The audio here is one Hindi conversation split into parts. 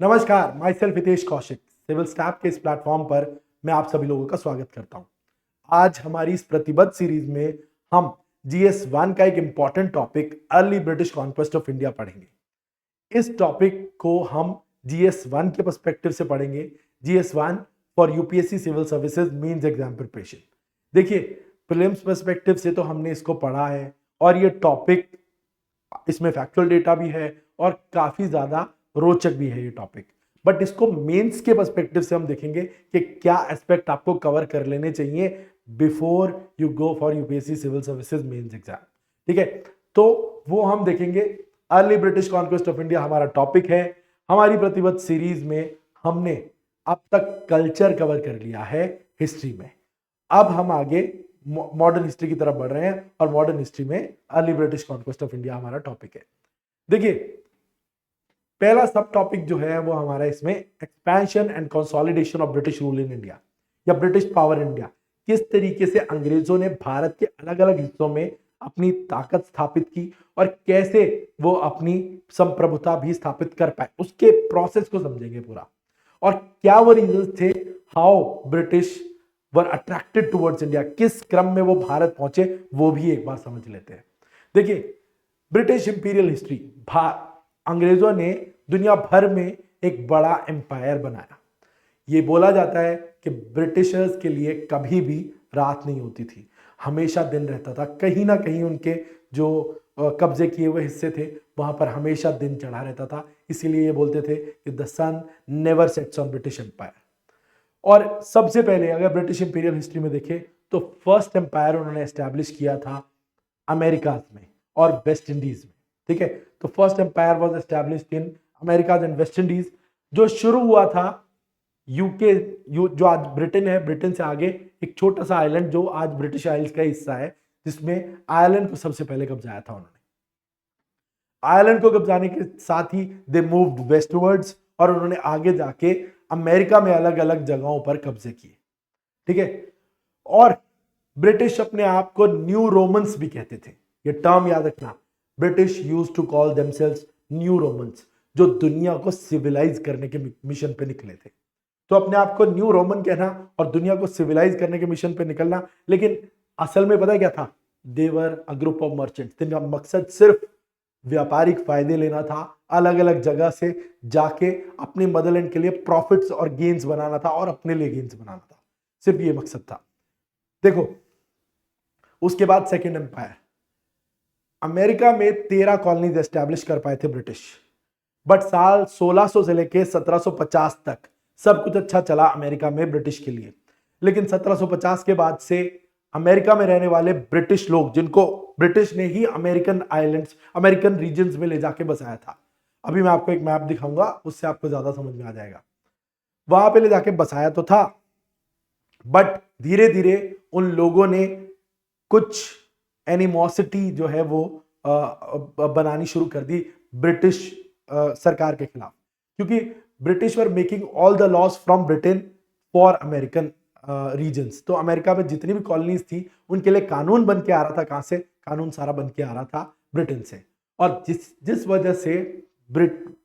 नमस्कार, myself Hitesh Kaushik. Civil staff के इस प्लेटफॉर्म पर मैं आप सभी लोगों का स्वागत करता हूं। आज हमारी इस प्रतिबद्ध सीरीज में हम GS1 का एक important topic early British conquest of India पढ़ेंगे। इस टॉपिक को हम GS1 के पर्सपेक्टिव से पढ़ेंगे। GS1 for UPSC civil services mains exam preparation. देखिए, प्रीलिम्स पर्सपेक्टिव से तो हमने इसको पढ़ा है और ये टॉपिक, इसमें फैक्चुअल डेटा भी है और काफी ज्यादा रोचक भी है ये टॉपिक। बट इसको मेंस के पर्सपेक्टिव से हम देखेंगे कि क्या एस्पेक्ट आपको कवर कर लेने चाहिए before you go for UPSC civil services mains exam. ठीक है, तो वो हम देखेंगे। Early British conquest of India हमारा टॉपिक है। हमारी प्रतिबद्ध सीरीज में हमने अब तक कल्चर कवर कर लिया है हिस्ट्री में। अब हम आगे मॉडर्न हिस्ट्री की तरफ बढ़ रहे हैं और मॉडर्न हिस्ट्री में early British conquest of India हमारा टॉपिक है। देखिए, पहला सब टॉपिक जो है वो हमारा इसमें expansion and consolidation of British rule in India या ब्रिटिश पावर इंडिया। किस तरीके से अंग्रेजों ने भारत के अलग अलग हिस्सों में अपनी ताकत स्थापित की और कैसे वो अपनी संप्रभुता भी स्थापित कर पाए, उसके प्रोसेस को समझेंगे पूरा। और क्या वो रीजंस थे how British were attracted towards India, किस क्रम में वो भारत पहुंचे, वो भी एक बार समझ लेते हैं। देखिए, ब्रिटिश इंपीरियल हिस्ट्री, अंग्रेजों ने दुनिया भर में एक बड़ा एम्पायर बनाया। ये बोला जाता है कि ब्रिटिशर्स के लिए कभी भी रात नहीं होती थी, हमेशा दिन रहता था। कहीं ना कहीं उनके जो कब्जे किए हुए हिस्से थे वहां पर हमेशा दिन चढ़ा रहता था। इसीलिए ये बोलते थे कि the sun never sets on British empire. और सबसे पहले अगर ब्रिटिश इंपीरियल हिस्ट्री में देखें तो फर्स्ट एम्पायर उन्होंने एस्टैब्लिश किया था अमेरिका में और वेस्ट इंडीज में। ठीक है, तो first empire was established in America and West Indies, जो शुरू हुआ था यूके, जो आज ब्रिटेन है, ब्रिटेन से आगे एक छोटा सा आइलैंड जो आज ब्रिटिश आइल्स का हिस्सा है, जिसमें आयरलैंड को सबसे पहले कब्जाया था उन्होंने। आयरलैंड को कब्जाने के साथ ही दे मूव्ड वेस्टवर्ड्स और उन्होंने आगे जाके अमेरिका में अलग अलग जगहों पर कब्जे किए। ठीक है, और ब्रिटिश अपने आप को न्यू रोमन्स भी कहते थे। ये टर्म याद रखना, British used to call themselves new Romans, जो दुनिया को सिविलाइज करने के मिशन पे निकले थे। तो अपने आप को न्यू रोमन कहना और दुनिया को सिविलाइज करने के मिशन पे निकलना। लेकिन असल में पता क्या था, देवर अ ग्रुप ऑफ मर्चेंट्स, जिनका मकसद सिर्फ व्यापारिक फायदे लेना था, अलग अलग जगह से जाके अपने मदरलैंड के लिए प्रॉफिट्स और गेन्स बनाना था और अपने लिए गेन्स बनाना था, सिर्फ ये मकसद था। देखो, उसके बाद सेकेंड एम्पायर, अमेरिका में 13 कॉलोनीज एस्टैब्लिश कर पाए थे ब्रिटिश। बट साल 1600 से लेके 1750 तक सब कुछ अच्छा चला अमेरिका में ब्रिटिश के लिए। लेकिन 1750 के बाद से अमेरिका में रहने वाले ब्रिटिश लोग, जिनको ब्रिटिश ने ही अमेरिकन आइलैंड्स, अमेरिकन रीजन्स में ले जाके बसाया था, अभी मैं आपको एक मैप दिखाऊंगा, उससे आपको ज्यादा समझ में आ जाएगा। वहां पे ले जाके बसाया तो था, बट धीरे धीरे उन लोगों ने कुछ एनिमोसिटी जो है वो बनानी शुरू कर दी ब्रिटिश सरकार के खिलाफ, क्योंकि British were making all the laws from Britain for American reasons. तो अमेरिका में जितनी भी कॉलोनीज थी उनके लिए कानून बन के आ रहा था। कहां से? कानून सारा बन के आ रहा था ब्रिटेन से। और जिस वजह से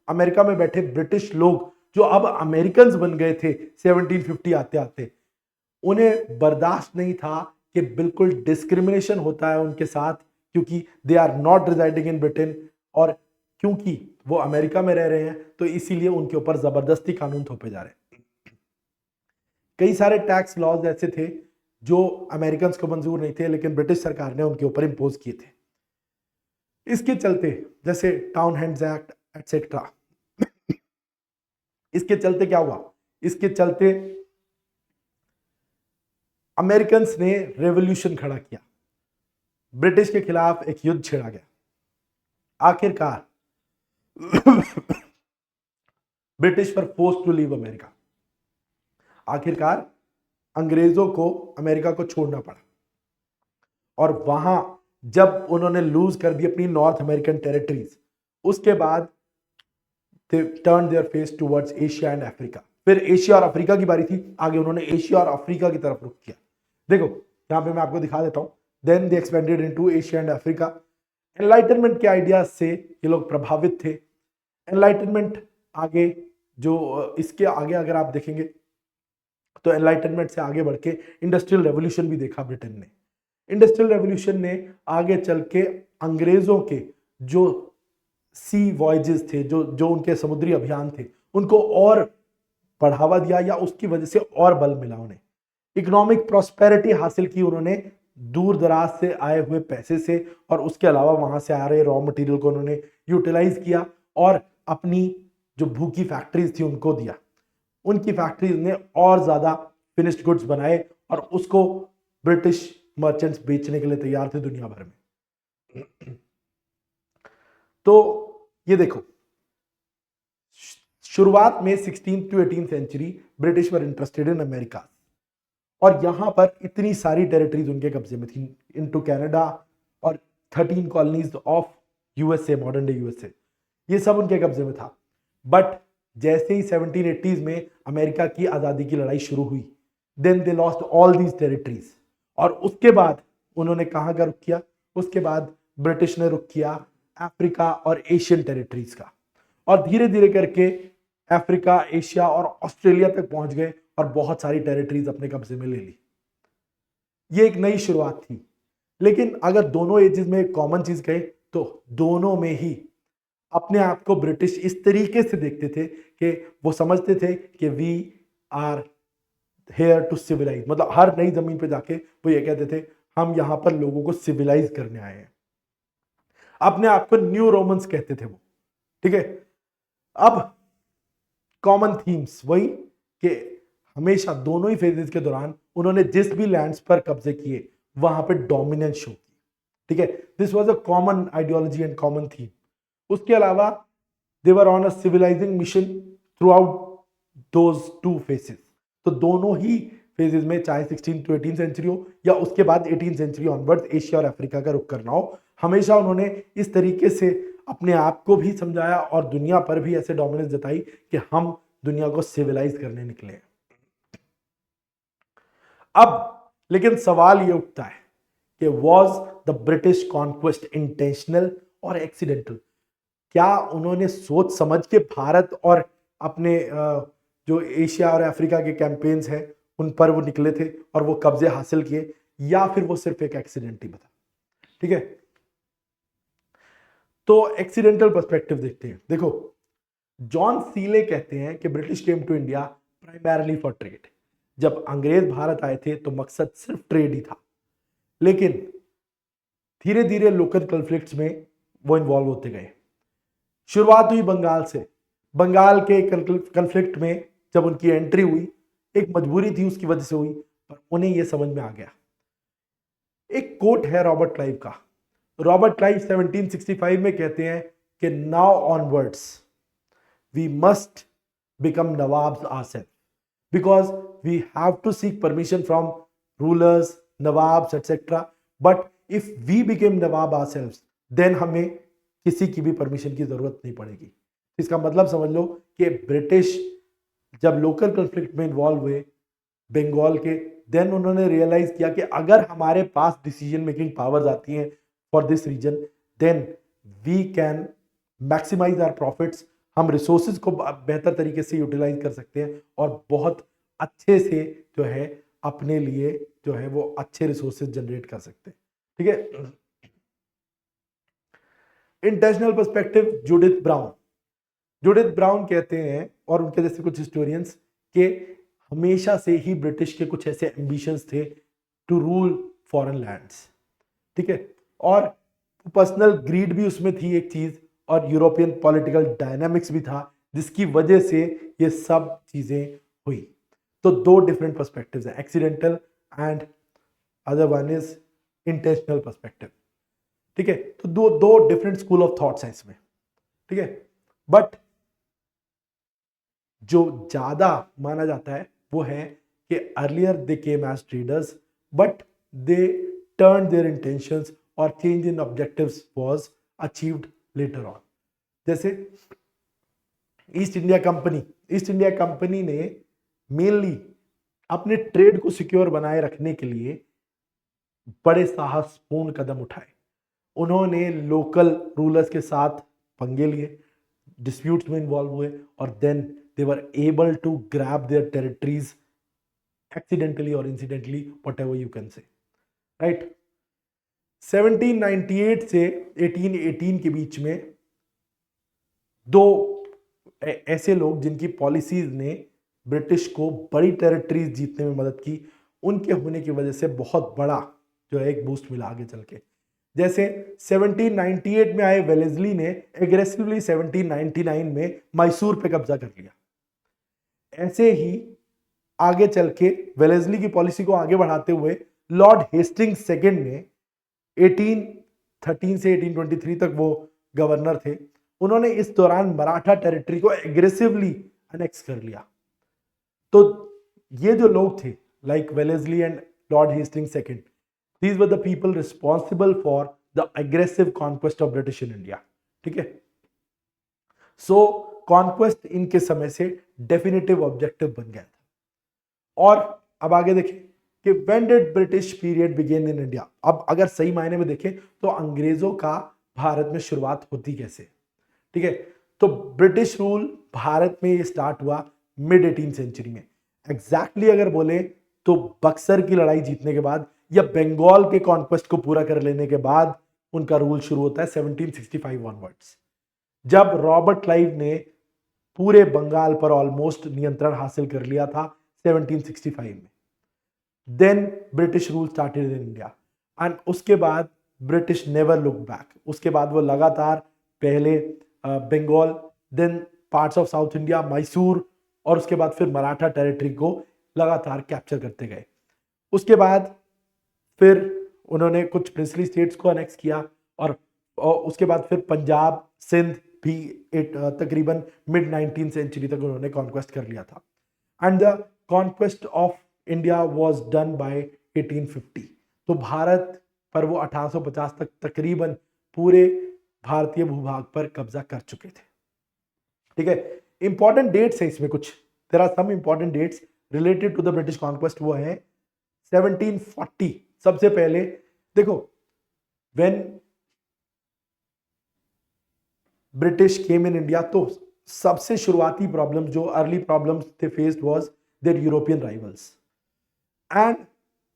अमेरिका में बैठे ब्रिटिश लोग जो अब अमेरिकन बन गए थे 1750 आते आते, उन्हें बर्दाश्त नहीं था कि बिल्कुल डिस्क्रिमिनेशन होता है उनके साथ, क्योंकि they are not residing in Britain और क्योंकि वो अमेरिका में रह रहे हैं, तो इसीलिए उनके ऊपर जबरदस्ती कानून थोपे जा रहे हैं। कई सारे टैक्स लॉज ऐसे थे जो अमेरिकन को मंजूर नहीं थे, लेकिन ब्रिटिश सरकार ने उनके ऊपर इंपोज किए थे। इसके चलते, जैसे टाउन हैंड्स एक्ट एटसेट्रा, इसके चलते क्या हुआ? इसके चलते अमेरिकन ने रेवोल्यूशन खड़ा किया, ब्रिटिश के खिलाफ एक युद्ध छेड़ा गया। आखिरकार British were forced to leave America. आखिरकार अंग्रेजों को अमेरिका को छोड़ना पड़ा और वहां जब उन्होंने लूज कर दी अपनी नॉर्थ अमेरिकन टेरिटरीज, उसके बाद दे turn their face towards Asia and Africa. फिर एशिया और अफ्रीका की बारी थी, आगे उन्होंने एशिया और अफ्रीका की तरफ रुख किया। देखो, यहां पे मैं आपको दिखा देता हूं। Then they expanded into Asia and Africa. Enlightenment के आइडियाज से ये लोग प्रभावित थे। एनलाइटनमेंट आगे इसके आगे अगर आप देखेंगे तो एनलाइटनमेंट से आगे बढ़ के इंडस्ट्रियल रेवोल्यूशन भी देखा ब्रिटेन ने। इंडस्ट्रियल रेवोल्यूशन ने आगे चल के अंग्रेजों के जो सी वॉयजेस थे, जो जो उनके समुद्री अभियान थे, उनको और बढ़ावा दिया या उसकी वजह से और बल मिला उन्हें। इकोनॉमिक प्रॉस्पेरिटी हासिल की उन्होंने दूर दराज से आए हुए पैसे से, और उसके अलावा वहां से आ रहे रॉ मटेरियल को उन्होंने यूटिलाइज किया और अपनी जो भूखी फैक्ट्रीज थी उनको दिया। उनकी फैक्ट्रीज ने और ज्यादा फिनिश्ड गुड्स बनाए और उसको ब्रिटिश मर्चेंट्स बेचने के लिए तैयार थे दुनिया भर में। तो ये देखो, शुरुआत में 16th to 18th century British were interested in America, और यहां पर इतनी सारी टेरिटरीज उनके कब्जे में थी, इनटू कनाडा और 13 colonies of USA, modern day USA, ये सब उनके कब्जे में था। बट जैसे ही 1780s में अमेरिका की आजादी की लड़ाई शुरू हुई, then they lost all these territories, और उसके बाद उन्होंने कहां का रुख किया? उसके बाद ब्रिटिश ने रुख किया अफ्रीका और एशियन टेरिटरीज का, और धीरे धीरे करके अफ्रीका, एशिया और ऑस्ट्रेलिया तक पहुंच गए और बहुत सारी टेरिटरीज अपने कब्जे में ले ली। ये एक नई शुरुआत थी। लेकिन अगर दोनों एजेस में एक कॉमन चीज कहे तो दोनों में ही अपने आप को ब्रिटिश इस तरीके से देखते थे कि वो समझते थे कि we are here to civilise, मतलब हर नई जमीन पे जाके वो ये कहते थे हम यहां पर लोगों को सिविलाइज करने आए हैं। अपने आप को न्यू रोमन्स कहते थे वो, ठीक है। अब कॉमन थीम्स वही कि हमेशा दोनों ही फेजेस के दौरान उन्होंने जिस भी लैंड्स पर कब्जे किए वहां पे डोमिनेंस शो की, ठीक है। This was a common ideology and common theme. उसके अलावा they were on a civilizing mission throughout those two phases. तो दोनों ही फेजेस में, चाहे 16 to 18 सेंचुरी हो या उसके बाद 18 सेंचुरी ऑनवर्ड्स एशिया और अफ्रीका का रुख करना हो, हमेशा उन्होंने इस तरीके से अपने आप को भी समझाया और दुनिया पर भी ऐसे डोमिनेंस जताई कि हम दुनिया को सिविलाइज करने निकले हैं। अब लेकिन सवाल ये उठता है कि was the British conquest intentional और एक्सीडेंटल? क्या उन्होंने सोच समझ के भारत और अपने जो एशिया और अफ्रीका के कैंपेन्स हैं उन पर वो निकले थे और वो कब्जे हासिल किए, या फिर वो सिर्फ एक एक्सीडेंट ही बता? ठीक है, तो एक्सीडेंटल पर्सपेक्टिव देखते हैं। देखो, जॉन सीले कहते हैं कि British came to India primarily for trade. जब अंग्रेज भारत आए थे तो मकसद सिर्फ ट्रेड ही था, लेकिन धीरे धीरे लोकल कॉन्फ्लिक्ट्स में वो इन्वॉल्व होते गए। शुरुआत हुई बंगाल से। बंगाल के कॉन्फ्लिक्ट में जब उनकी एंट्री हुई, एक मजबूरी थी उसकी वजह से हुई, पर उन्हें यह समझ में आ गया। एक कोट है रॉबर्ट क्लाइव का। रॉबर्ट क्लाइव 1765 में कहते हैं कि now onwards we must become nawabs ourself, because we have to seek permission from rulers, nawabs etcetera, but if we became nawab ourselves then हमें किसी की भी परमिशन की जरूरत नहीं पड़ेगी। इसका मतलब समझ लो कि ब्रिटिश जब लोकल कॉन्फ्लिक्ट में इन्वॉल्व हुए बंगाल के, देन उन्होंने रियलाइज किया कि अगर हमारे पास डिसीजन मेकिंग पावर्स आती हैं for this reason, then we can maximise our profits. हम रिसोर्सेज को बेहतर तरीके से यूटिलाइज कर सकते हैं और बहुत अच्छे से जो है अपने लिए जो है वो अच्छे रिसोर्सेज जनरेट कर सकते हैं, ठीक है। इंटरनेशनल पर्सपेक्टिव, जूडिथ ब्राउन कहते हैं और उनके जैसे कुछ हिस्टोरियंस के हमेशा से ही ब्रिटिश के कुछ ऐसे एम्बिशंस थे टू रूल फॉरेन लैंड्स, ठीक है, और पर्सनल ग्रीड भी उसमें थी एक चीज, और यूरोपियन पॉलिटिकल डायनामिक्स भी था, जिसकी वजह से ये सब चीजें हुई। तो दो डिफरेंट पर्सपेक्टिव्स हैं, accidental and other one is intentional perspective, ठीक है। तो दो डिफरेंट स्कूल ऑफ थॉट्स हैं इसमें, ठीक है। बट जो ज्यादा माना जाता है वो है कि earlier they came as traders but they turn their intentions और change in objectives was achieved later on. जैसे ईस्ट इंडिया कंपनी ने मेनली अपने ट्रेड को सिक्योर बनाए रखने के लिए बड़े साहसपूर्ण कदम उठाए। उन्होंने लोकल रूलर्स के साथ पंगे लिए, डिस्प्यूट्स में इन्वॉल्व हुए, और then they were able to grab their territories accidentally or incidentally, whatever you can say, right? 1798 से 1818 के बीच में दो ऐसे लोग जिनकी पॉलिसीज ने ब्रिटिश को बड़ी टेरिटरीज जीतने में मदद की, उनके होने की वजह से बहुत बड़ा जो है एक बूस्ट मिला आगे चल के। जैसे 1798 में आए वेलेस्ली ने एग्रेसिवली 1799 में मैसूर पे कब्जा कर लिया। ऐसे ही आगे चल के वेलेस्ली की पॉलिसी को आगे बढ़ाते हुए लॉर्ड हेस्टिंग्स सेकंड ने 1813 से 1823 तक वो गवर्नर थे, उन्होंने इस दौरान मराठा टेरिटरी को एग्रेसिवली अनेक्स कर लिया। तो ये जो लोग थे like Wellesley and Lord Hastings second, these were the people responsible for the aggressive conquest of British in India, ठीक है। सो कॉन्क्वेस्ट इनके समय से डेफिनेटिव ऑब्जेक्टिव बन गया था। और अब आगे देखें कि when did British period begin in India। अब अगर सही मायने में देखें तो अंग्रेजों का भारत में शुरुआत होती कैसे, ठीक है। तो ब्रिटिश रूल भारत में ये स्टार्ट हुआ मिड 18th सेंचुरी में। एग्जैक्टली अगर बोले तो बक्सर की लड़ाई जीतने के बाद या बंगाल के कॉन्क्वेस्ट को पूरा कर लेने के बाद उनका रूल शुरू होता है 1765 ऑनवर्ड्स, जब रॉबर्ट क्लाइव ने पूरे बंगाल पर ऑलमोस्ट नियंत्रण हासिल कर लिया था 1765 में। Then British rule started in India and उसके बाद ब्रिटिश नेवर लुक बैक। उसके बाद वो लगातार पहले Bengal, then parts of South India, Mysore, और उसके बाद फिर मराठा टेरिटरी को लगातार कैप्चर करते गए। उसके बाद फिर उन्होंने कुछ प्रिंसली स्टेट्स को अनेक्स किया और उसके बाद फिर पंजाब, सिंध भी तकरीबन मिड 19th सेंचुरी तक उन्होंने कॉन्क्वेस्ट कर लिया था। And the conquest of India was done bye 1850। तो भारत पर वो 1850 तक तकरीबन पूरे भारतीय भूभाग पर कब्जा कर चुके थे, ठीक है। इंपॉर्टेंट डेट्स है इसमें कुछ, there are some important dates related to the British conquest. वो है 1740। सबसे पहले देखो, when British came in India तो सबसे शुरुआती प्रॉब्लम जो अर्ली प्रॉब्लम्स थे faced was their European rivals, and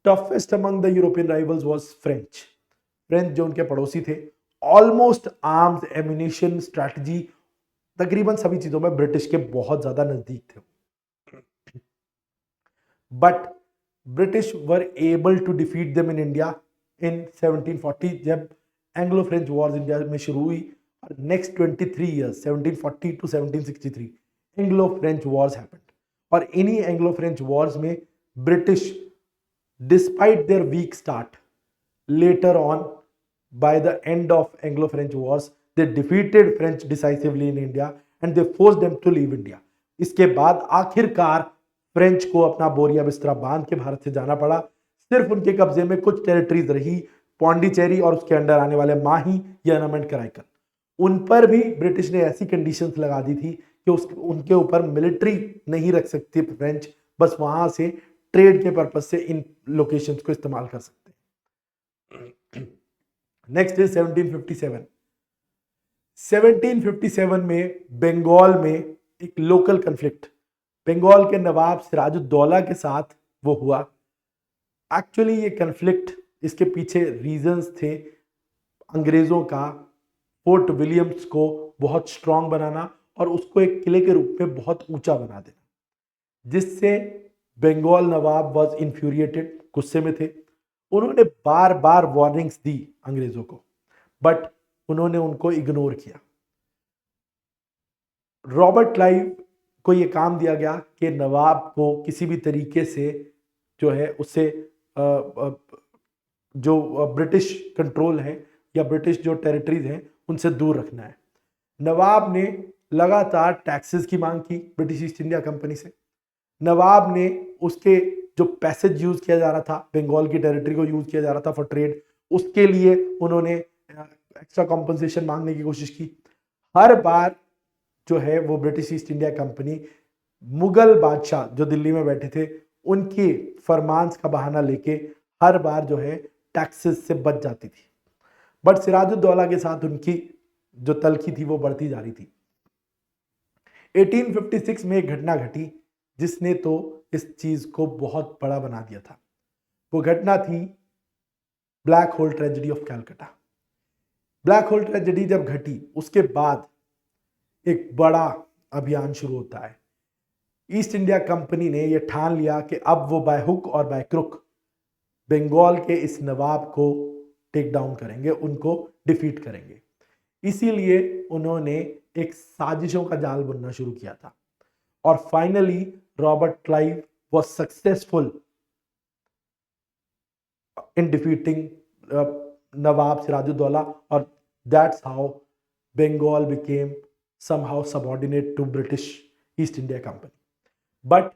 toughest among the European rivals was French. French जो उनके पड़ोसी थे, ऑलमोस्ट आर्म्स, एम्यूनिशन, स्ट्रैटेजी, तकरीबन सभी चीजों में ब्रिटिश के बहुत ज्यादा नजदीक थे। But British were able to defeat them in India in 1740 जब एंग्लो फ्रेंच वॉर्स इंडिया में शुरू हुई। और next 23 years 1740 to 1763 Anglo French wars happened. और इन्हीं एंग्लो फ्रेंच वॉर्स में British despite their weak start later on by the end of Anglo-French wars they defeated French decisively in India and they forced them to leave India। इसके बाद आखिरकार फ्रेंच को अपना बोरिया बिस्तरा बांध के भारत से जाना पड़ा। सिर्फ उनके कब्जे में कुछ टेरिटरीज रही, पौंडीचेरी और उसके अंडर आने वाले माही, यनम एंड कराईकल। उन पर भी ब्रिटिश ने ऐसी कंडीशंस लगा दी थी कि उनके ऊपर मिलिट्री नहीं रख सकती फ्रेंच, बस वहां से ट्रेड के पर्पज से इन लोकेशंस को इस्तेमाल कर सकते। Next is 1757। 1757 में बंगाल में एक लोकल कन्फ्लिक्ट बंगाल के नवाब सिराजुद्दौला के साथ वो हुआ। एक्चुअली ये कन्फ्लिक्ट, इसके पीछे रीजंस थे अंग्रेजों का फोर्ट विलियम्स को बहुत स्ट्रांग बनाना और उसको एक किले के रूप में बहुत ऊंचा बना देना, जिससे बंगाल नवाब वाज इन्फ्यूरिएटेड, गुस्से में थे। उन्होंने बार बार वार्निंग्स दी अंग्रेजों को, बट उन्होंने उनको इग्नोर किया। रॉबर्ट क्लाइव को यह काम दिया गया कि नवाब को किसी भी तरीके से जो है उससे जो ब्रिटिश कंट्रोल है या ब्रिटिश जो टेरिटरीज हैं उनसे दूर रखना है। नवाब ने लगातार टैक्सेस की मांग की ब्रिटिश ईस्ट इंडिया कंपनी से। नवाब ने उसके जो पैसेज यूज किया जा रहा था, बंगाल की टेरिटरी को यूज किया जा रहा था फॉर ट्रेड, उसके लिए उन्होंने एक्स्ट्रा कॉम्पनसेशन मांगने की कोशिश की। हर बार जो है वो British East India company Mughal बादशाह जो दिल्ली में बैठे थे उनके फरमान्स का बहाना लेके हर बार जो है टैक्सेस से बच जाती थी। बट सिराजुद्दौला के साथ उनकी जो तलखी थी वो बढ़ती जा रही थी। 1856 में एक घटना घटी जिसने तो इस चीज को बहुत बड़ा बना दिया था। वो घटना थी black hole tragedy of Calcutta. Black hole tragedy जब घटी उसके बाद एक बड़ा अभियान शुरू होता है। ईस्ट इंडिया कंपनी ने यह ठान लिया कि अब वो बाय हुक और बाय क्रुक बंगाल के इस नवाब को टेक डाउन करेंगे, उनको डिफीट करेंगे। इसीलिए उन्होंने एक साजिशों का जाल बुनना शुरू किया था और finally Robert Clive was successful in defeating Nawab Sirajuddaulah और that's how Bengal became somehow subordinate to British East India Company. But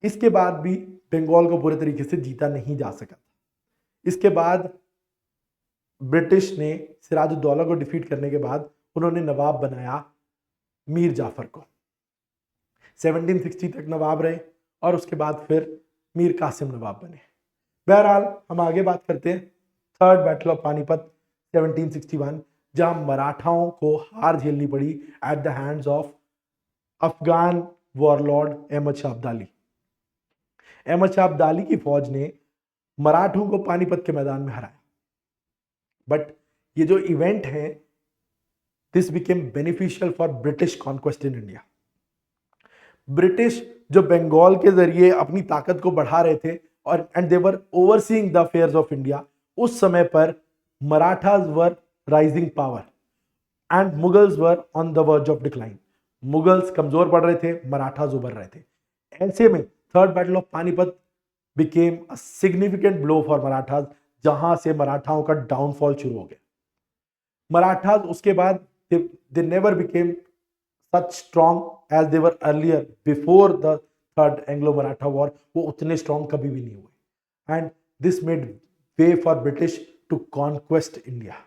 इसके बाद भी बंगाल को पूरे तरीके से जीता नहीं जा सका। इसके बाद ब्रिटिश ने सिराजुद्दौला को डिफीट करने के बाद उन्होंने नवाब बनाया मीर जाफर को। 1760 तक नवाब रहे और उसके बाद फिर मीर कासिम नवाब बने। बहरहाल हम आगे बात करते हैं थर्ड बैटल ऑफ पानीपत 1761, जहां मराठाओं को हार झेलनी पड़ी at the hands of Afghan warlord Ahmad Shah Abdali. Ahmad Shah Abdali की फौज ने मराठों को पानीपत के मैदान में हराया। बट ये जो इवेंट है this became beneficial for British conquest in India. British जो बंगाल के जरिए अपनी ताकत को बढ़ा रहे थे और and they were overseeing the affairs of India, उस समय पर Marathas were rising power and Mughals were on the verge of decline. Mughals कमजोर पड़ रहे थे, मराठाज उभर रहे थे। ऐसे में third battle of Panipat became a significant blow for Marathas, जहां से मराठाओं का डाउनफॉल शुरू हो गया। मराठाज उसके बाद they never became such strong as they were earlier before the third Anglo Maratha war. वो उतने स्ट्रॉन्ग कभी भी नहीं हुए and this made way for British to conquest India.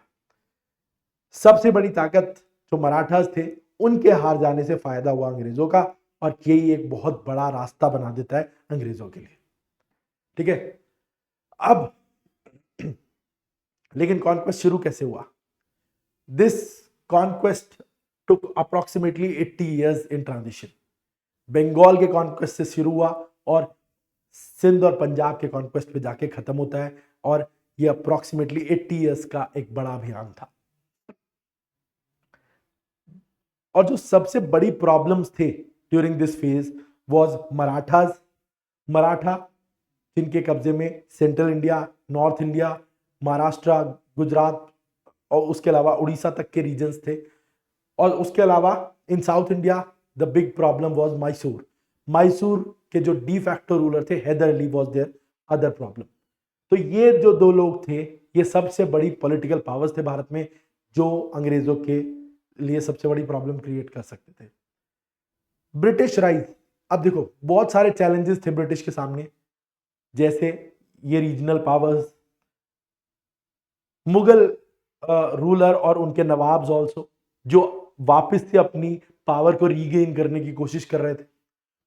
सबसे बड़ी ताकत जो मराठास थे उनके हार जाने से फायदा हुआ अंग्रेजों का और यही एक बहुत बड़ा रास्ता बना देता है अंग्रेजों के लिए। ठीक है, अब लेकिन कॉन्क्वेस्ट शुरू कैसे हुआ? This conquest took approximately 80 years in transition. Bengal के कॉन्क्वेस्ट से शुरू हुआ और सिंध और पंजाब के कॉन्क्वेस्ट पे जाके खत्म होता है और ये अप्रोक्सीमेटली 80 years का एक बड़ा अभियान था। और जो सबसे बड़ी प्रॉब्लम्स थे during this phase was Marathas. Maratha जिनके कब्जे में central India, north India, Maharashtra, Gujarat और उसके अलावा उड़ीसा तक के रीजन्स थे। और उसके अलावा in South India the big problem was Mysore. Mysore के जो डी फैक्टो रूलर थे Hyder Ali was their other problem. तो ये जो दो लोग थे ये सबसे बड़ी पॉलिटिकल पावर्स थे भारत में जो अंग्रेजों के लिए सबसे बड़ी प्रॉब्लम क्रिएट कर सकते थे। ब्रिटिश राइज, अब देखो बहुत सारे चैलेंजेस थे ब्रिटिश के सामने, जैसे ये रीजनल पावर्स, मुगल रूलर और उनके नवाब्स ऑल्सो जो वापस से अपनी पावर को रीगेन करने की कोशिश कर रहे थे,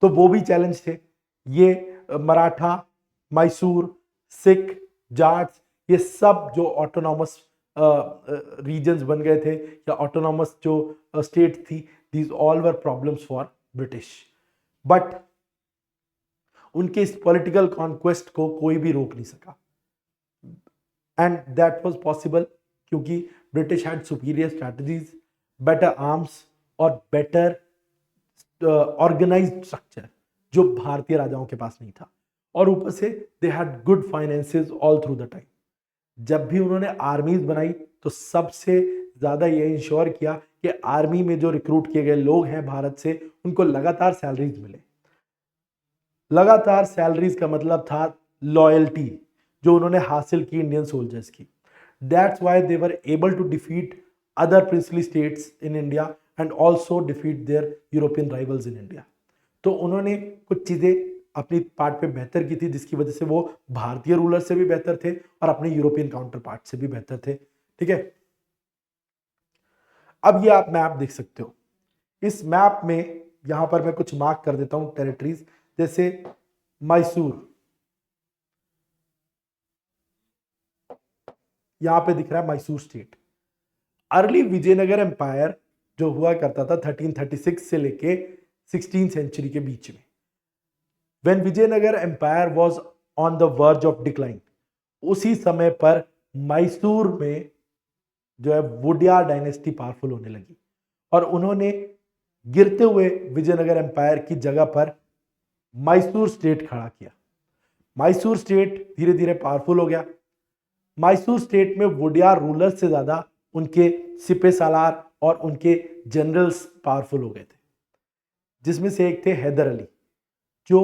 तो वो भी चैलेंज थे। ये मराठा, मैसूर, सिख, जाट्स, ये सब जो ऑटोनॉमस रीजन्स बन गए थे या ऑटोनॉमस जो स्टेट थी, these all were problems for British. But उनके इस पॉलिटिकल कॉन्क्वेस्ट को कोई भी रोक नहीं सका एंड दैट वाज पॉसिबल क्योंकि British had superior strategies, better arms और बेटर ऑर्गेनाइज्ड स्ट्रक्चर जो भारतीय राजाओं के पास नहीं था। और ऊपर से they had good finances all through the time. जब भी उन्होंने आर्मीज बनाई तो सबसे ज्यादा ये इंश्योर किया कि आर्मी में जो रिक्रूट किए गए लोग हैं भारत से उनको लगातार सैलरीज मिले। लगातार सैलरीज का मतलब था लॉयल्टी जो उन्होंने हासिल की इंडियन सोल्जर्स की। That's why they were able to defeat other princely states in India and also defeat their European rivals in India. तो उन्होंने कुछ चीजें अपनी पार्ट पे बेहतर की थी जिसकी वजह से वो भारतीय रूलर से भी बेहतर थे और अपने यूरोपियन काउंटर पार्ट से भी बेहतर थे। ठीक है, अब ये आप मैप देख सकते हो। इस मैप में यहां पर मैं कुछ मार्क कर देता हूं टेरिटरीज, जैसे मैसूर यहां पे दिख रहा है, Mysore state. Early Vijayanagar empire जो हुआ करता था 1336 से लेके 16 सेंचुरी के बीच में। When Vijayanagar empire was on the verge of decline, उसी समय पर मैसूर में जो है वुडियार डायनेस्टी पावरफुल होने लगी और उन्होंने गिरते हुए विजयनगर एम्पायर की जगह पर मैसूर स्टेट खड़ा किया। मैसूर स्टेट धीरे धीरे पावरफुल हो गया। मैसूर स्टेट में वुडियार रूलर से ज्यादा उनके सिपे सालार और उनके जनरल्स पावरफुल हो गए थे, जिसमें से एक थे हैदर अली, जो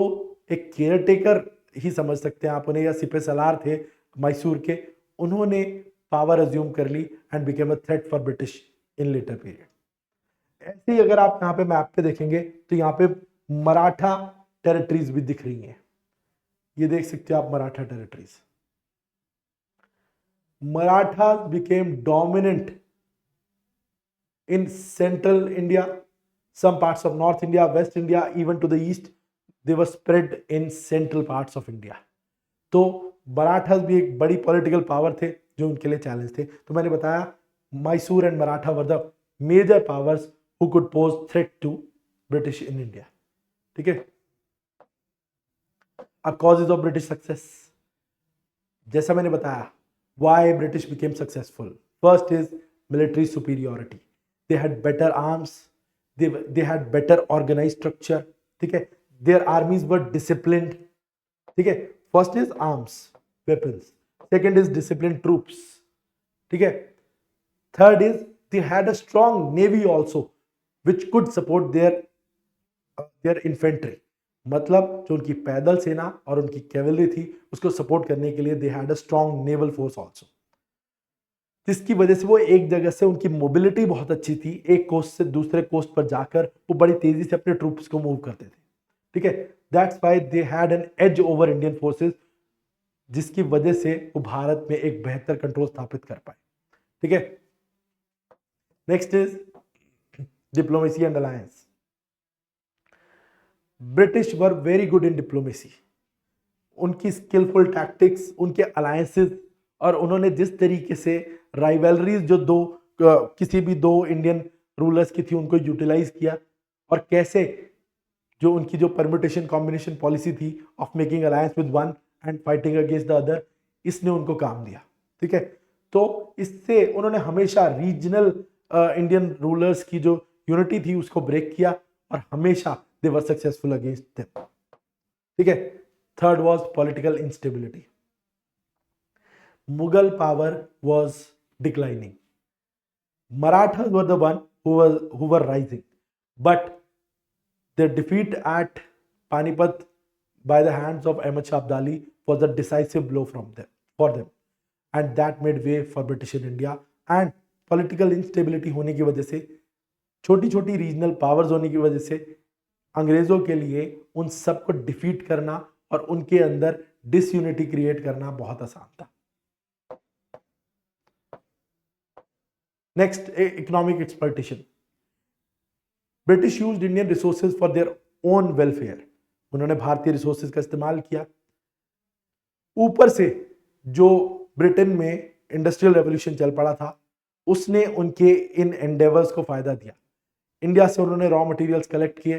एक केयरटेकर ही समझ सकते हैं आप उन्हें, या सिपे सालार थे मैसूर के। उन्होंने पावर अज्यूम कर ली and became a threat for British in later period. ऐसे ही अगर आप यहाँ पे मैप पे देखेंगे तो यहाँ पे मराठा टेरिटरीज भी दिख रही हैं। ये देख सकते हो आप Maratha territories. Maratha became dominant in central India, some parts of North India, West India, even to the east, they were spread in central parts of India. तो मराठास भी एक बड़ी पॉलिटिकल पावर थे जो उनके लिए चैलेंज थे। तो मैंने बताया Mysore and Maratha were the major powers who could pose threat to British in India. ठीक है, अब कॉजेज ऑफ ब्रिटिश सक्सेस, जैसा मैंने बताया why British became successful. First is military superiority, they had better arms, they had better organized structure, ठीक है, their armies were disciplined, ठीक है। First is arms weapons, second is disciplined troops, ठीक है, third is they had a strong navy also which could support their infantry, मतलब जो उनकी पैदल सेना और उनकी कैवलरी थी उसको सपोर्ट करने के लिए they had a strong naval force also, जिसकी वजह से वो एक जगह से उनकी मोबिलिटी बहुत अच्छी थी, एक कोस्ट से दूसरे कोस्ट पर जाकर वो बड़ी तेजी से अपने ट्रूप्स को मूव करते थे। ठीक है, that's why they had an edge over Indian forces, जिसकी वजह से वो भारत में एक बेहतर कंट्रोल स्थापित कर पाए। ठीक है, next is diplomacy and alliance. British were very good in diplomacy, उनकी स्किलफुल टैक्टिक्स, उनके अलायंसेस, और उन्होंने जिस तरीके से राइवलरीज जो किसी भी दो इंडियन रूलर्स की थी उनको यूटिलाइज किया, और कैसे जो उनकी जो परम्यूटेशन कॉम्बिनेशन पॉलिसी थी of making alliance with one and fighting against the other, इसने उनको काम दिया। ठीक है, तो इससे उन्होंने हमेशा रीजनल इंडियन रूलर्स की जो यूनिटी थी उसको ब्रेक किया और हमेशा दे वर सक्सेसफुल अगेंस्ट देम। ठीक है, third was political instability. Mughal power was declining. Marathas were the one who were rising, but their defeat at Panipat by the hands of Ahmad Shah Abdali was a decisive blow for them, and that made way for British in India. And political instability होने की वजह से, छोटी छोटी रीजनल पावर्स होने की वजह से अंग्रेजों के लिए उन सबको डिफीट करना और उनके अंदर डिसयूनिटी क्रिएट करना बहुत आसान था। Next, economic exploitation. British used Indian resources for their own welfare, उन्होंने भारतीय रिसोर्सेज का इस्तेमाल किया। ऊपर से जो ब्रिटेन में इंडस्ट्रियल रेवोल्यूशन चल पड़ा था उसने उनके इन एंडेवर्स को फायदा दिया। इंडिया से उन्होंने रॉ मटेरियल्स कलेक्ट किए,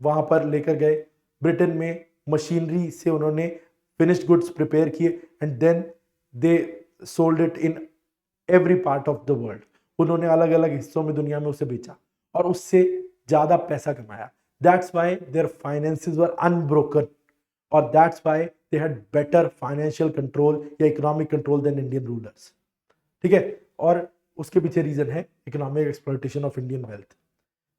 वहां पर लेकर गए। ब्रिटेन में मशीनरी से उन्होंने फिनिश्ड गुड्स प्रिपेयर किए and then they sold it in every part of the world. उन्होंने अलग अलग हिस्सों में दुनिया में उसे बेचा और उससे ज्यादा पैसा कमाया। That's why their finances were unbroken और that's why they had better financial control या economic control then Indian rulers. ठीक है, और उसके पीछे रीजन है economic exploitation of Indian wealth.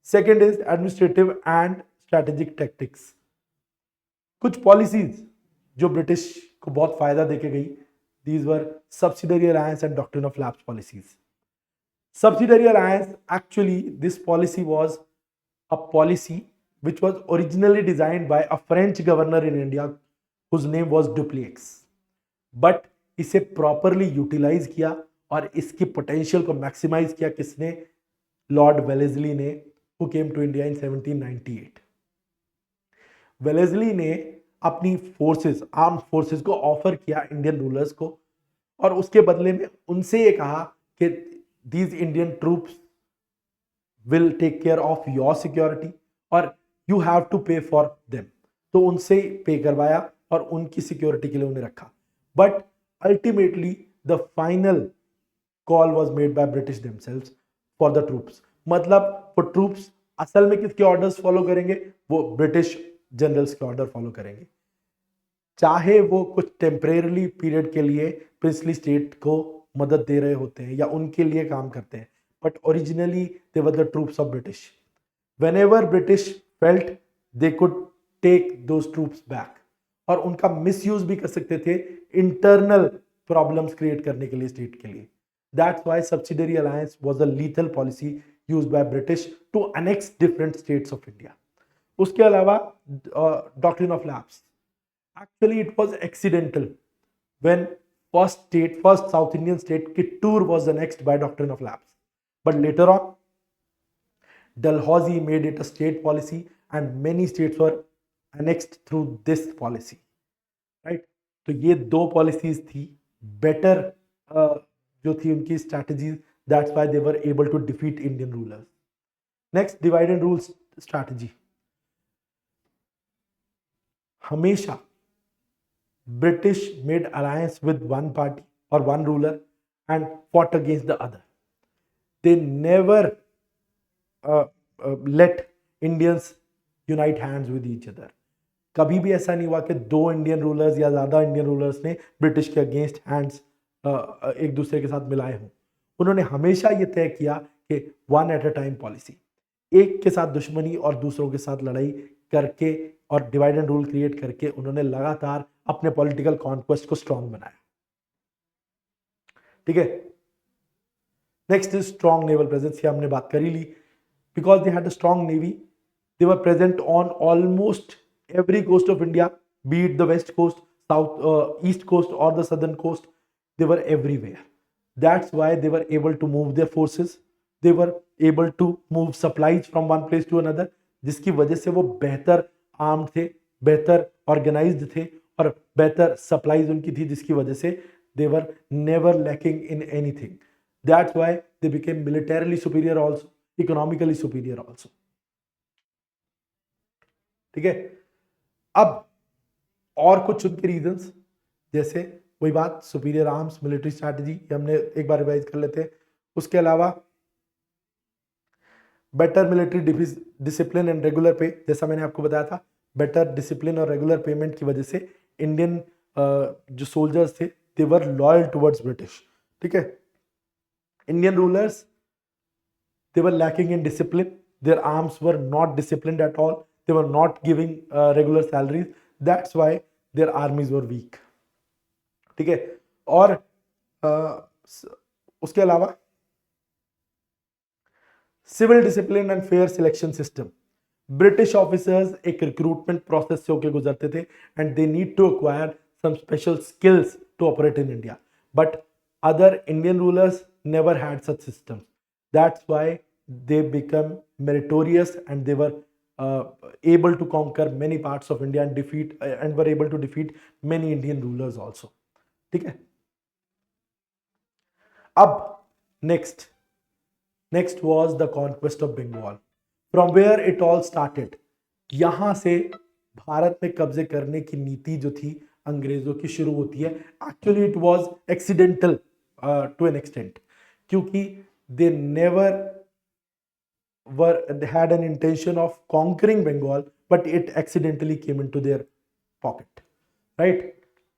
Second is administrative and strategic tactics. कुछ पॉलिसीज जो ब्रिटिश को बहुत फायदा देके गई, these were subsidiary alliance and doctrine of lapse policies. Subsidiary alliance, actually this policy was a policy which was originally designed by a French governor in India whose name was Dupleix, but इसे properly utilize किया और इसकी potential को maximize किया किसने? लॉर्ड वेलेस्ली ने, who came to India in 1798. Wellesley ने अपनी फोर्सेस, आर्म फोर्सेस को ऑफर किया इंडियन रूलर्स को और उसके बदले में उनसे ये कहा कि these Indian troops will take care of your security और you have to pay for them. तो उनसे पे करवाया और उनकी सिक्योरिटी के लिए उन्हें रखा. But ultimately the final call was made by British themselves for the troops. मतलब वो ट्रूप्स असल में किसके ऑर्डर्स फॉलो करेंगे? वो ब्रिटिश जनरल्स के ऑर्डर फॉलो करेंगे, चाहे वो कुछ टेम्परेरी पीरियड के लिए प्रिंसली स्टेट को मदद दे रहे होते हैं या उनके लिए काम करते हैं, but originally they were the troops of British. Whenever British felt they could take those troops back, और उनका मिसयूज भी कर सकते थे इंटरनल प्रॉब्लम्स क्रिएट करने के लिए स्टेट के लिए. That's why subsidiary alliance was a lethal policy used by British to annex different states of India. उसके अलावा doctrine of lapse, actually it was accidental when first South Indian state Kittur was annexed by doctrine of lapse, but later on Dalhousie made it a state policy and many states were annexed through this policy, right? तो ये दो policies थी better, जो थी उनकी strategies. That's why they were able to defeat Indian rulers. Next, divide and rule strategy. हमेशा British made alliance with one party or one ruler and fought against the other. They never let Indians unite hands with each other. कभी भी ऐसा नहीं हुआ कि दो इंडियन रूलर्स या ज़्यादा इंडियन रूलर्स ने ब्रिटिश के अगेंस्ट हैंड्स एक दूसरे के साथ मिलाए हों. उन्होंने हमेशा ये तय किया कि one at a time policy, एक के साथ दुश्मनी और दूसरों के साथ लड़ाई करके और डिवाइड एंड रूल क्रिएट करके उन्होंने लगातार अपने पॉलिटिकल कॉन्क्वेस्ट को स्ट्रांग बनाया. ठीक है. Next is strong naval presence. ये हमने बात कर ही ली. Because they had a strong navy, they were present on almost every coast of India, be it the west coast, south east coast और the southern coast. They were everywhere. That's why they were able to move their forces. They were able to move supplies from one place to another, जिसकी वजह से वो बेहतर आर्म्ड थे, बेहतर ऑर्गेनाइज्ड थे और बेहतर सप्लाईज उनकी थी, जिसकी वजह से they were never lacking in anything. That's why they became militarily superior also, economically superior also. ठीक है. अब और कुछ उनके रीजंस, जैसे वही बात सुपीरियर आर्म्स, मिलिट्री स्ट्रैटेजी, हमने एक बार रिवाइज कर लेते हैं. उसके अलावा better military discipline and regular पे, जैसा मैंने आपको बताया था, बेटर डिसिप्लिन और रेगुलर पेमेंट की वजह से इंडियन जो सोल्जर्स थे दे वर लॉयल टुवर्ड्स ब्रिटिश. ठीक है. Indian rulers they were lacking in discipline, their arms were not disciplined at all, they were not giving regular salaries. That's why their armies were weak. ठीक है. और उसके अलावा civil discipline and fair selection system. British officers एक रिक्रूटमेंट प्रोसेस से होकर गुजरते थे and they need to acquire some special skills to operate in India, but other Indian rulers never had such systems. That's why they become meritorious and they were able to conquer many parts of India and defeat and were able to defeat many Indian rulers also. ठीक है. अब next was the conquest of Bengal, from where it all started. यहां से भारत में कब्जे करने की नीति जो थी अंग्रेजों की शुरू होती है. Actually it was accidental to an extent, क्योंकि they never had an intention of conquering Bengal, but it accidentally came into their pocket, right?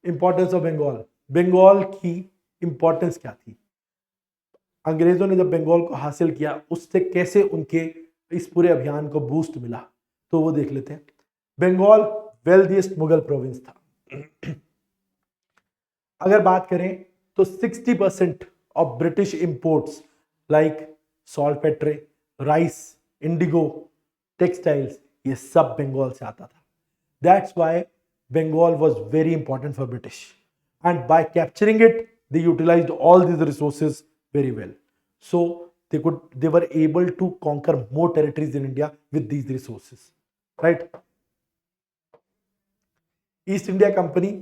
Importance of Bengal. Bengal की इंपॉर्टेंस क्या थी? अंग्रेजों ने जब बंगाल को हासिल किया, उससे कैसे उनके इस पूरे अभियान को बूस्ट मिला, तो वो देख लेते हैं. बंगाल वेल्दीएस्ट मुगल प्रोविंस था. अगर बात करें तो 60% of British imports like saltpetre, rice, indigo, textiles, ये सब बंगाल से आता था. That's why Bengal was very important for British, and by capturing it, they utilized all these resources very well. So they were able to conquer more territories in India with these resources, right? East India Company.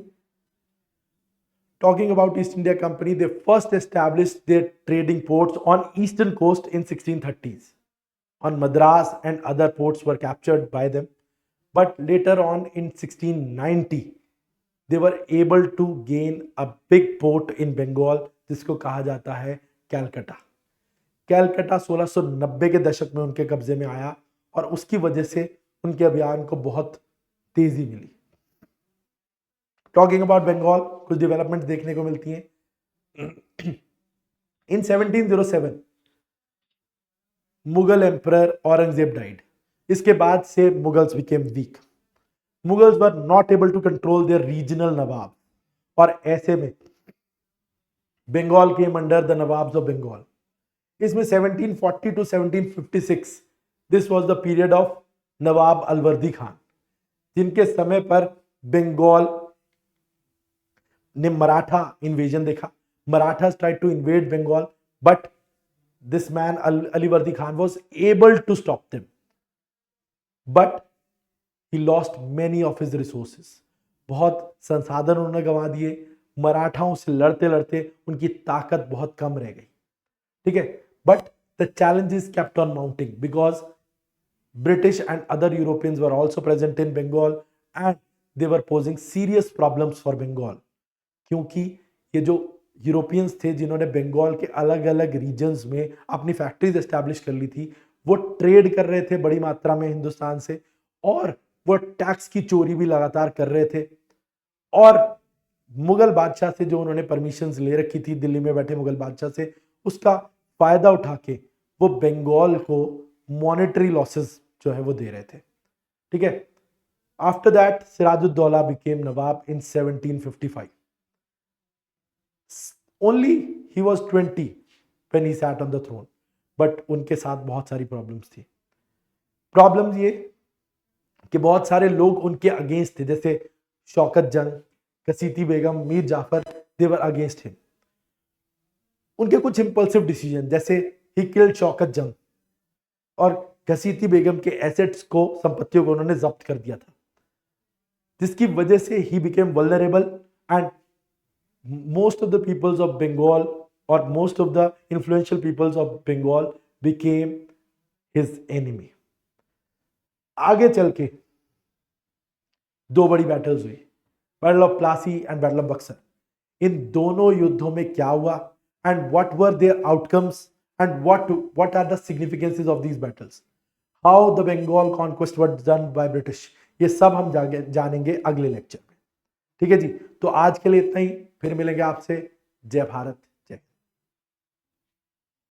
Talking about East India Company, they first established their trading ports on eastern coast in 1630s. on Madras and other ports were captured by them. But later on in 1690, they were able to gain a big port in Bengal जिसको कहा जाता है कैलकाटा. कैलकाटा 1690 के दशक में उनके कब्जे में आया और उसकी वजह से उनके अभियान को बहुत तेजी मिली. टॉकिंग अबाउट बंगाल, कुछ डेवलपमेंट देखने को मिलती हैं. In 1707 Mughal emperor Aurangzeb died. इसके बाद से Mughals became weak. Mughals were not able to control their regional nawab और ऐसे में Bengal came under the nawabs of Bengal. इसमें 1740 to 1756 this was the period of Nawab Alivardi Khan, जिनके समय पर बंगाल ने मराठा इन्वेजन देखा. Marathas tried to invade Bengal but this man Alivardi Khan was able to stop them, but he lost many of his resources. बहुत संसाधन उन्होंने गंवा दिए. मराठाओं से लड़ते लड़ते उनकी ताकत बहुत कम रह गई. ठीक है, but the challenges kept on mounting because British and other Europeans were also present in Bengal and they were posing serious problems for Bengal. क्योंकि ये जो यूरोपियंस थे जिन्होंने बंगाल के अलग अलग रीजन्स में अपनी फैक्ट्रीज एस्टैब्लिश कर ली थी, वो ट्रेड कर रहे थे बड़ी मात्रा में हिंदुस्तान से और वो टैक्स की चोरी भी लगातार कर रहे थे. और मुगल बादशाह से जो उन्होंने परमिशंस ले रखी थी दिल्ली में बैठे मुगल बादशाह से, उसका फायदा उठा के वो बंगाल को मॉनेटरी लॉसेस जो है वो दे रहे थे. ठीक है. After that Sirajuddaulah became nawab in 1755. Only he was 20 when he sat on the throne, but उनके साथ बहुत सारी प्रॉब्लम्स थी. प्रॉब्लम्स ये कि बहुत सारे लोग उनके अगेंस्ट थे, जैसे शौकत जंग, कसीती बेगम, मीर जाफर, दे वर अगेंस्ट हिम. उनके कुछ इंपल्सिव डिसीजन, जैसे ही किल्ड शौकत जंग और कसीती बेगम के एसेट्स को, संपत्तियों को उन्होंने जब्त कर दिया था, जिसकी वजह से he became vulnerable and most of the peoples of Bengal or most of the influential peoples of Bengal became his enemy. आगे चल के दो बड़ी बैटल्स हुई, battle of Plassey and battle of Buxar. इन दोनों युद्धों में क्या हुआ and what were their outcomes and what are the significances of these battles, how the Bengal conquest was done by British, ये सब हम जानेंगे अगले लेक्चर में. ठीक है जी, तो आज के लिए इतना ही. फिर मिलेंगे आपसे. जय भारत.